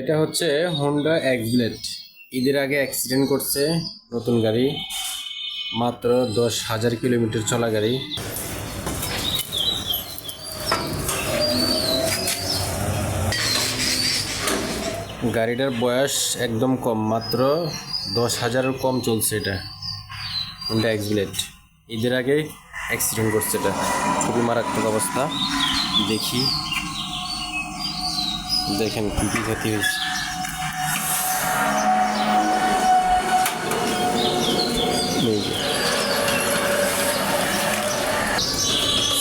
এটা হচ্ছে Honda X-Blade. ঈদের আগে অ্যাক্সিডেন্ট করছে। নতুন গাড়ি, মাত্র 10,000 কিলোমিটার চলা গাড়ি। গাড়িটার বয়স একদম কম, মাত্র 10,000 কম চলছে। এটা হোন্ডা এক্সব্লেড, ঈদের আগে অ্যাক্সিডেন্ট করছে। এটা খুবই মারাত্মক অবস্থা। দেখেন কী কী ক্ষতি হয়েছে।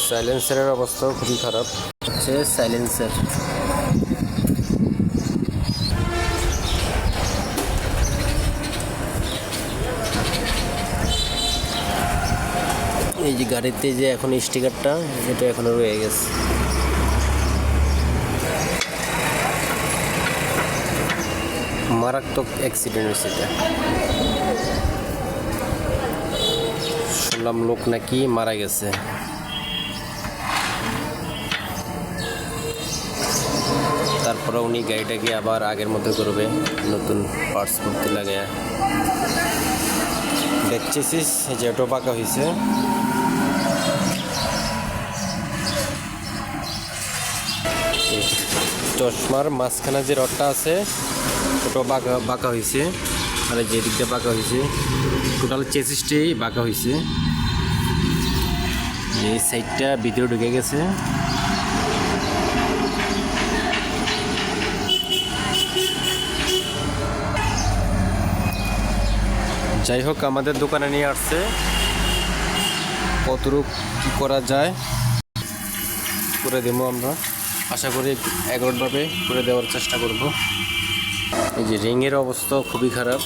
সাইলেন্সারের অবস্থাও খুবই খারাপ। হচ্ছে সাইলেন্সার, এই যে গাড়িতে যে এখন স্টিকারটা, এটা এখনো রয়ে গেছে। মারাত্মক অ্যাক্সিডেন্ট হয়েছে এটা। শুনলাম লোক নাকি মারা গেছে। তারপরে উনি গাড়িটাকে আবার আগের মতো করবে, নতুন পার্টস করতে লাগে। দেখছিস যে ওটা পাকা হয়েছে। চশমার মাঝখানে যে রডটা আছে ওটা বাঁকা হয়েছে, আর যে দিকটা বাঁকা হয়েছে, টোটাল চেসিসটাই বাঁকা হয়েছে। এই সাইডটা ভিতরে ঢুকে গেছে। যাই হোক, আমাদের দোকানে নিয়ে আসছে, কতটুকু কী করা যায় করে দেবো আমরা। আশা করি এগারোভাবে করে দেওয়ার চেষ্টা করব। এই যে রিংয়ের অবস্থা খুবই খারাপ।